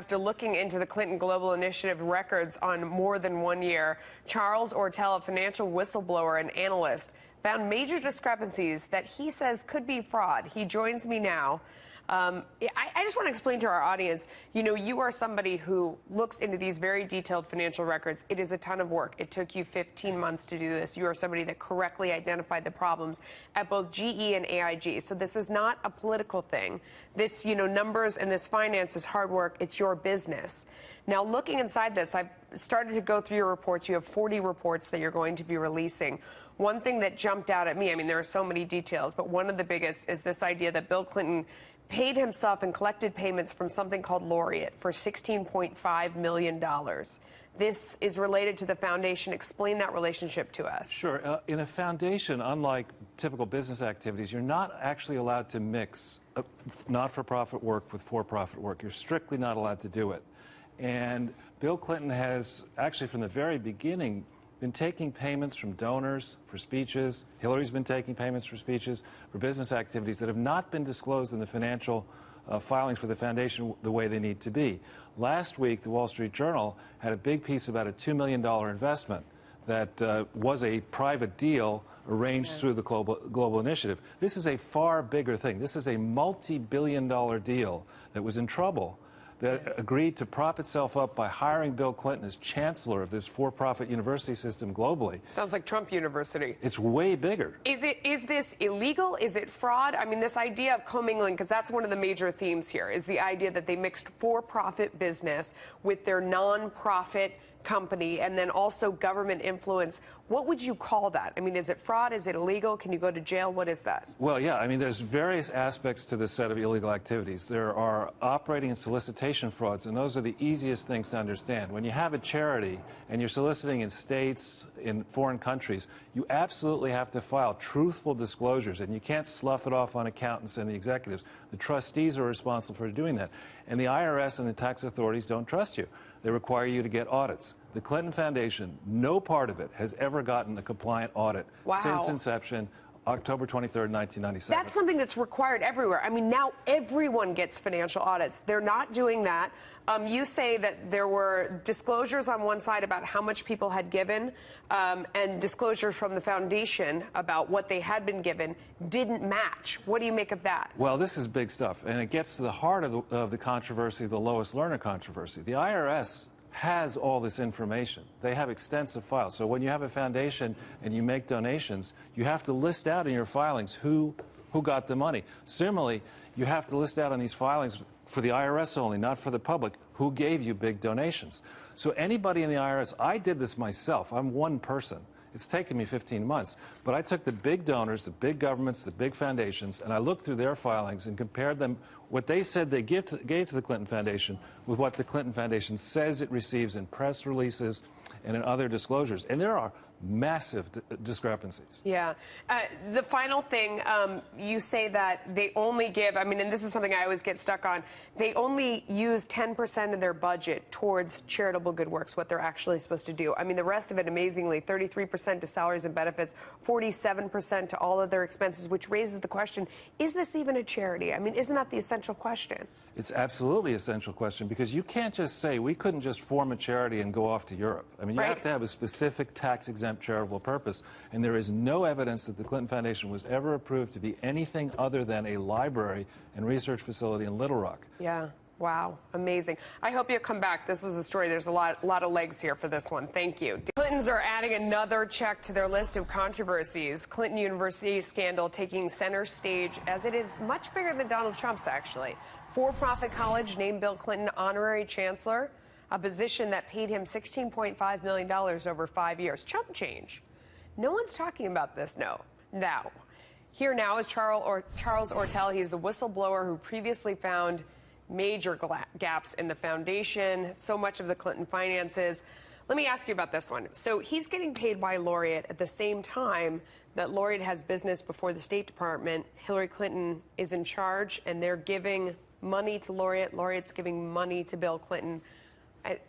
after looking into the Clinton Global Initiative records on more than 1 year. Charles Ortel, a financial whistleblower and analyst, found major discrepancies that he says could be fraud. He joins me now. I just want to explain to our audience, you know, you are somebody who looks into these very detailed financial records. It is a ton of work. It took you 15 months to do this. You are somebody that correctly identified the problems at both GE and AIG. So this is not a political thing. This, you know, numbers and this finance is hard work. It's your business. Now, looking inside this, I've started to go through your reports. You have 40 reports that you're going to be releasing. One thing that jumped out at me, I mean, there are so many details, but one of the biggest is this idea that Bill Clinton paid himself and collected payments from something called Laureate for $16.5 million. This is related to the foundation. Explain that relationship to us. Sure. In a foundation, unlike typical business activities, you're not actually allowed to mix not-for-profit work with for-profit work. You're strictly not allowed to do it. And Bill Clinton has actually, from the very beginning, been taking payments from donors for speeches. Hillary's been taking payments for speeches, for business activities that have not been disclosed in the financial filings for the foundation the way they need to be. Last week, the Wall Street Journal had a big piece about a $2 million investment that was a private deal arranged through the global initiative. This is a far bigger thing. This is a multi-billion-dollar deal that was in trouble, that agreed to prop itself up by hiring Bill Clinton as chancellor of this for-profit university system globally. Sounds like Trump University. It's way bigger. Is this illegal? Is it fraud? I mean, this idea of commingling, because that's one of the major themes here, is the idea that they mixed for-profit business with their non-profit company and then also government influence. What would you call that? I mean, is it fraud? Is it illegal? Can you go to jail? What is that? Well, yeah, I mean, there's various aspects to this set of illegal activities. There are operating and solicitation frauds, and those are the easiest things to understand. When you have a charity and you're soliciting in states, in foreign countries, you absolutely have to file truthful disclosures, and you can't slough it off on accountants and the executives. The trustees are responsible for doing that. And the IRS and the tax authorities don't trust you. They require you to get audits. The Clinton Foundation, no part of it has ever gotten a compliant audit since inception, October 23rd, 1997. That's something that's required everywhere. I mean, now everyone gets financial audits. They're not doing that. You say that there were disclosures on one side about how much people had given, and disclosures from the foundation about what they had been given didn't match. What do you make of that? Well, this is big stuff, and it gets to the heart of the controversy, the lowest learner controversy. The IRS has all this information. They have extensive files. So when you have a foundation and you make donations, you have to list out in your filings who got the money. Similarly, you have to list out on these filings for the IRS only, not for the public, who gave you big donations. So anybody in the IRS, I did this myself. I'm one person. It's taken me 15 months. But I took the big donors, the big governments, the big foundations, and I looked through their filings and compared them, what they said they gave to the Clinton Foundation with what the Clinton Foundation says it receives in press releases and in other disclosures. And there are massive discrepancies. Yeah. The final thing, you say that they only give, I mean, and this is something I always get stuck on, they only use 10% of their budget towards charitable good works, what they're actually supposed to do. I mean, the rest of it, amazingly, 33% to salaries and benefits, 47% to all of their expenses, which raises the question, is this even a charity? I mean, isn't that the essential question? It's absolutely an essential question, because you can't just say, we couldn't just form a charity and go off to Europe. I mean, you have to have a specific tax-exempt charitable purpose, and there is no evidence that the Clinton Foundation was ever approved to be anything other than a library and research facility in Little Rock. Yeah. Wow, amazing. I hope you'll come back. This is a story. There's a lot of legs here for this one. Thank you. Clintons are adding another check to their list of controversies. Clinton University scandal taking center stage, as it is much bigger than Donald Trump's, actually. For-profit college named Bill Clinton honorary chancellor, a position that paid him $16.5 million over 5 years. Chump change. No one's talking about this, no. Now, here now is Charles Ortel. He's the whistleblower who previously found major gaps in the foundation, so much of the Clinton finances. Let me ask you about this one. So he's getting paid by Laureate at the same time that Laureate has business before the State Department. Hillary Clinton is in charge, and they're giving money to Laureate. Laureate's giving money to Bill Clinton.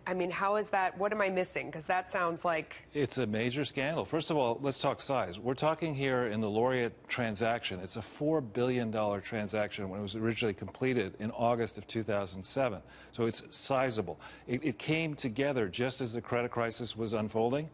I mean, how is that? What am I missing? Because that sounds like... It's a major scandal. First of all, let's talk size. We're talking here in the Laureate transaction. It's a $4 billion transaction when it was originally completed in August of 2007. So it's sizable. It came together just as the credit crisis was unfolding.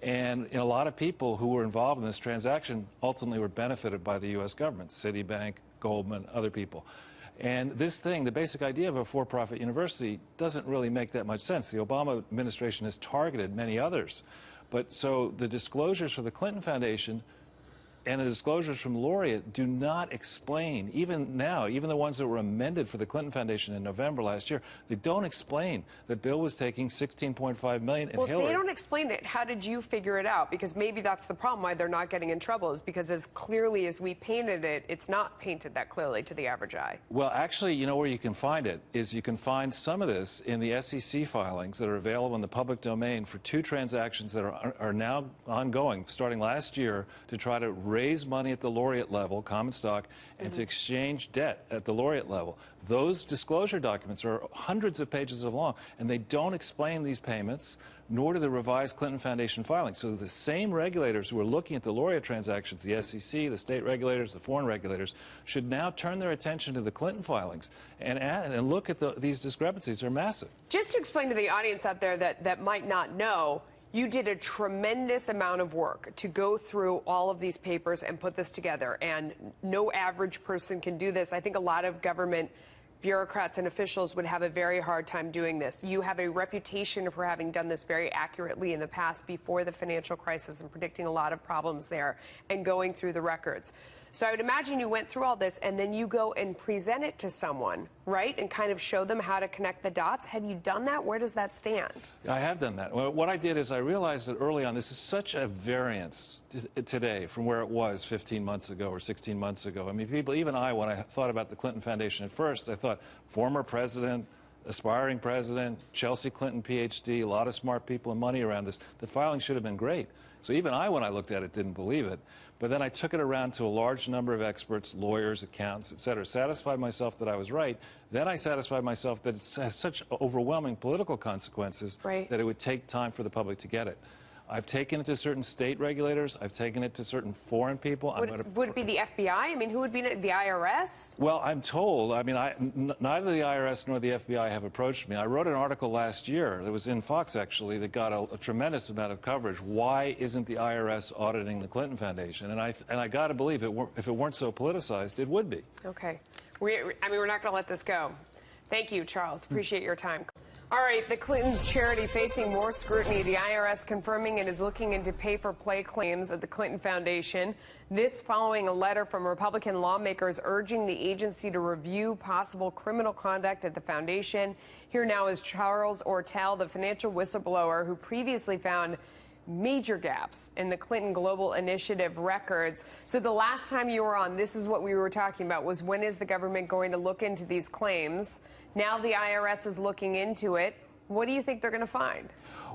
And a lot of people who were involved in this transaction ultimately were benefited by the U.S. government, Citibank, Goldman, other people. And this thing, the basic idea of a for-profit university, doesn't really make that much sense. The Obama administration has targeted many others. But so the disclosures for the Clinton Foundation and the disclosures from Laureate do not explain, even now, even the ones that were amended for the Clinton Foundation in November last year, they don't explain that Bill was taking $16.5 million and well, Hillary... Well, if they don't explain it, how did you figure it out? Because maybe that's the problem why they're not getting in trouble, is because as clearly as we painted it, it's not painted that clearly to the average eye. Well, actually, you know where you can find it is you can find some of this in the SEC filings that are available in the public domain for two transactions that are now ongoing, starting last year, to try to raise money at the Laureate level, common stock, and to exchange debt at the Laureate level. Those disclosure documents are hundreds of pages long, and they don't explain these payments, nor do the revised Clinton Foundation filings. So the same regulators who are looking at the Laureate transactions, the SEC, the state regulators, the foreign regulators, should now turn their attention to the Clinton filings and look at these discrepancies. They're massive. Just to explain to the audience out there that might not know, you did a tremendous amount of work to go through all of these papers and put this together, and no average person can do this. I think a lot of government bureaucrats and officials would have a very hard time doing this. You have a reputation for having done this very accurately in the past before the financial crisis and predicting a lot of problems there and going through the records. So I would imagine you went through all this and then you go and present it to someone, right, and kind of show them how to connect the dots. Have you done that? Where does that stand? I have done that. Well, what I did is I realized that early on this is such a variance today from where it was 15 months ago or 16 months ago. I mean, people, even I, when I thought about the Clinton Foundation at first, I thought former president, aspiring president, Chelsea Clinton, PhD, a lot of smart people and money around this. The filing should have been great. So even I, when I looked at it, didn't believe it. But then I took it around to a large number of experts, lawyers, accountants, et cetera, satisfied myself that I was right. Then I satisfied myself that it has such overwhelming political consequences that it would take time for the public to get it. I've taken it to certain state regulators. I've taken it to certain foreign people. Would it be the FBI? I mean, who would be the IRS? Well, I'm told, I mean, neither the IRS nor the FBI have approached me. I wrote an article last year that was in Fox, actually, that got a tremendous amount of coverage. Why isn't the IRS auditing the Clinton Foundation? And I got to believe if it weren't so politicized, it would be. Okay. I mean, we're not going to let this go. Thank you, Charles. Appreciate your time. All right, the Clinton charity facing more scrutiny. The IRS confirming it is looking into pay-for-play claims at the Clinton Foundation. This following a letter from Republican lawmakers urging the agency to review possible criminal conduct at the foundation. Here now is Charles Ortel, the financial whistleblower who previously found major gaps in the Clinton Global Initiative records. So the last time you were on, this is what we were talking about, was when is the government going to look into these claims? Now the IRS is looking into it. What do you think they're going to find?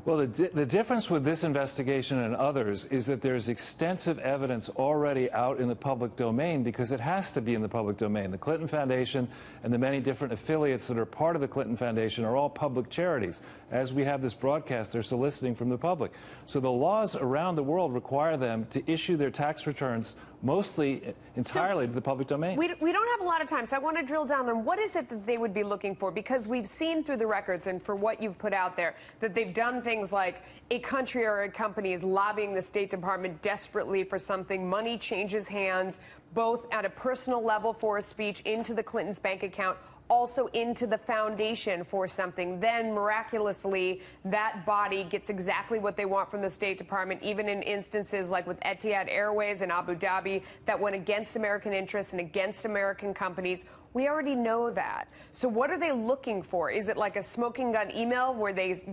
Well, the difference with this investigation and others is that there's extensive evidence already out in the public domain, because it has to be in the public domain. The Clinton Foundation and the many different affiliates that are part of the Clinton Foundation are all public charities. As we have this broadcast, they're soliciting from the public. So the laws around the world require them to issue their tax returns mostly entirely to the public domain. We don't have a lot of time, so I want to drill down on what is it that they would be looking for, because we've seen through the records and for what you've put out there that they've done things like a country or a company is lobbying the State Department desperately for something. Money changes hands, both at a personal level for a speech into the Clintons' bank account, also into the foundation for something. Then, miraculously, that body gets exactly what they want from the State Department, even in instances like with Etihad Airways in Abu Dhabi that went against American interests and against American companies. We already know that. So what are they looking for? Is it like a smoking gun email where they,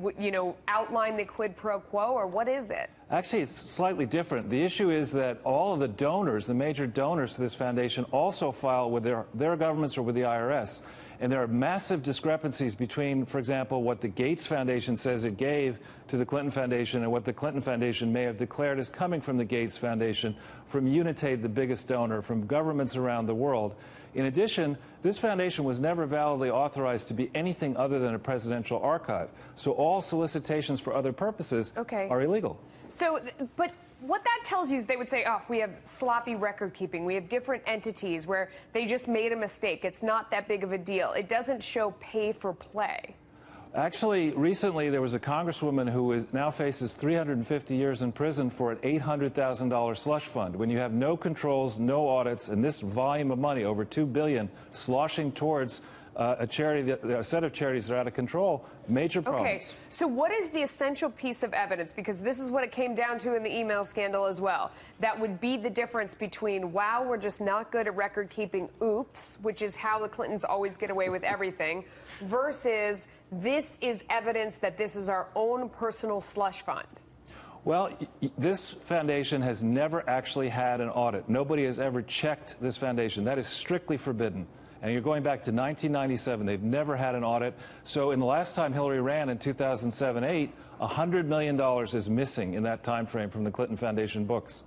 outline the quid pro quo, or what is it? Actually, it's slightly different. The issue is that all of the donors, the major donors to this foundation, also file with their governments or with the IRS. And there are massive discrepancies between, for example, what the Gates Foundation says it gave to the Clinton Foundation and what the Clinton Foundation may have declared as coming from the Gates Foundation from Unitaid, the biggest donor, from governments around the world. In addition, this foundation was never validly authorized to be anything other than a presidential archive. So all solicitations for other purposes are illegal. So, but what that tells you is they would say, oh, we have sloppy record keeping. We have different entities where they just made a mistake. It's not that big of a deal. It doesn't show pay for play. Actually, recently there was a congresswoman who now faces 350 years in prison for an $800,000 slush fund. When you have no controls, no audits, and this volume of money, over $2 billion, sloshing towards a set of charities that are out of control, major problems. Okay, so what is the essential piece of evidence? Because this is what it came down to in the email scandal as well. That would be the difference between, wow, we're just not good at record keeping, oops, which is how the Clintons always get away with everything, versus this is evidence that this is our own personal slush fund. Well, this foundation has never actually had an audit. Nobody has ever checked this foundation. That is strictly forbidden. And you're going back to 1997. They've never had an audit. So in the last time Hillary ran in 2007-8, $100 million is missing in that time frame from the Clinton Foundation books.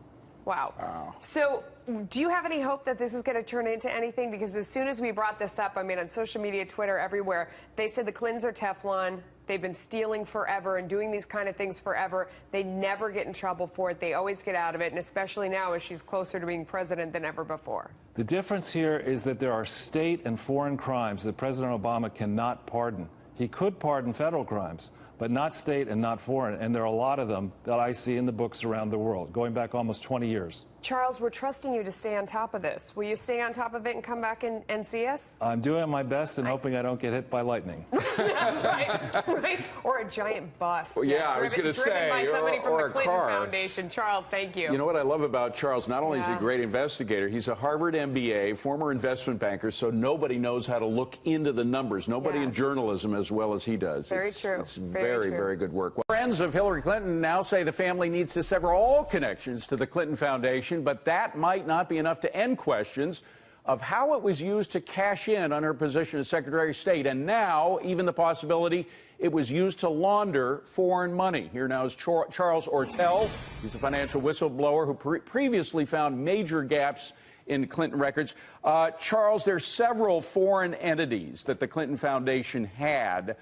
Wow. So do you have any hope that this is going to turn into anything? Because as soon as we brought this up, I mean, on social media, Twitter, everywhere, they said the Clintons are Teflon. They've been stealing forever and doing these kind of things forever. They never get in trouble for it. They always get out of it, and especially now as she's closer to being president than ever before. The difference here is that there are state and foreign crimes that President Obama cannot pardon. He could pardon federal crimes, but not state and not foreign. And there are a lot of them that I see in the books around the world, going back almost 20 years. Charles, we're trusting you to stay on top of this. Will you stay on top of it and come back and see us? I'm doing my best and hoping I don't get hit by lightning. right. Or a giant bus. Well, yeah, I was going to say, by somebody from or the Clinton a car. Foundation. Charles, thank you. You know what I love about Charles? Not only is he a great investigator, he's a Harvard MBA, former investment banker, so nobody knows how to look into the numbers. Nobody in journalism as well as he does. Very true. It's very, very good work. Well, friends of Hillary Clinton now say the family needs to sever all connections to the Clinton Foundation, but that might not be enough to end questions of how it was used to cash in on her position as Secretary of State, and now even the possibility it was used to launder foreign money. Here now is Charles Ortel. He's a financial whistleblower who previously found major gaps in Clinton records. Charles, there's several foreign entities that the Clinton Foundation had.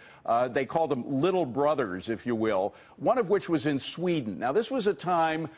They called them little brothers, if you will, one of which was in Sweden. Now, this was a time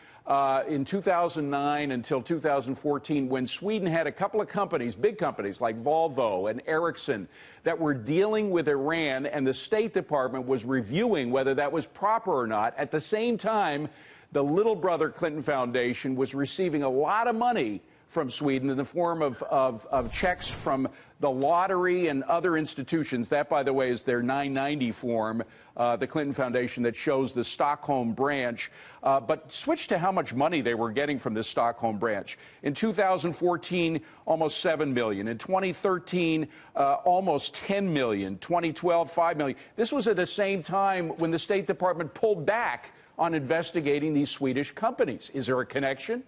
in 2009 until 2014 when Sweden had a couple of companies, big companies like Volvo and Ericsson, that were dealing with Iran, and the State Department was reviewing whether that was proper or not. At the same time, the little brother Clinton Foundation was receiving a lot of money from Sweden in the form of checks from the lottery and other institutions. That, by the way, is their 990 form, the Clinton Foundation, that shows the Stockholm branch. But switch to how much money they were getting from this Stockholm branch. In 2014, almost $7 million. In 2013, almost $10 million. 2012, $5 million. This was at the same time when the State Department pulled back on investigating these Swedish companies. Is there a connection?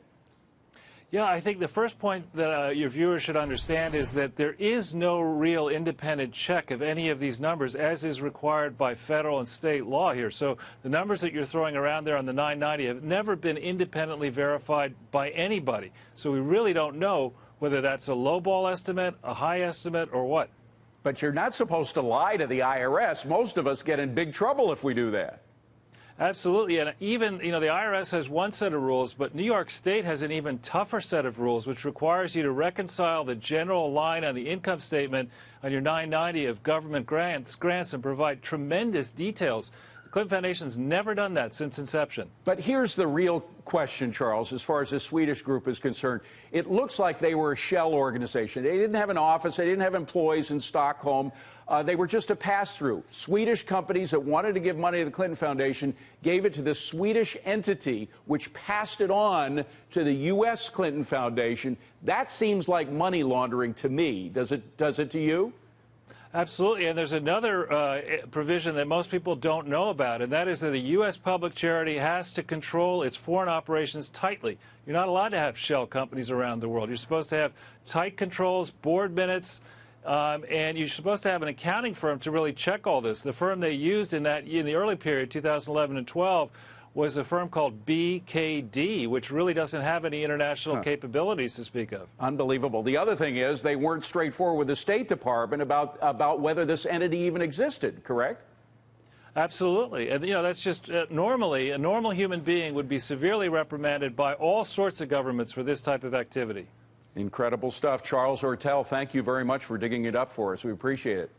Yeah, I think the first point that your viewers should understand is that there is no real independent check of any of these numbers, as is required by federal and state law here. So the numbers that you're throwing around there on the 990 have never been independently verified by anybody. So we really don't know whether that's a lowball estimate, a high estimate, or what. But you're not supposed to lie to the IRS. Most of us get in big trouble if we do that. Absolutely, and even, the IRS has one set of rules, but New York State has an even tougher set of rules, which requires you to reconcile the general line on the income statement on your 990 of government grants and provide tremendous details. The Clinton Foundation's never done that since inception. But here's the real question, Charles, as far as this Swedish group is concerned. It looks like they were a shell organization. They didn't have an office. They didn't have employees in Stockholm. They were just a pass-through. Swedish companies that wanted to give money to the Clinton Foundation gave it to the Swedish entity, which passed it on to the U.S. Clinton Foundation. That seems like money laundering to me. Does it to you? Absolutely, and there's another provision that most people don't know about, and that is that a U.S. public charity has to control its foreign operations tightly. You're not allowed to have shell companies around the world. You're supposed to have tight controls, board minutes, and you're supposed to have an accounting firm to really check all this. The firm they used in the early period, 2011 and 12, was a firm called BKD, which really doesn't have any international capabilities to speak of. Unbelievable. The other thing is they weren't straightforward with the State Department about whether this entity even existed, correct? Absolutely. And, you know, that's just normally, a normal human being would be severely reprimanded by all sorts of governments for this type of activity. Incredible stuff. Charles Ortel, thank you very much for digging it up for us. We appreciate it.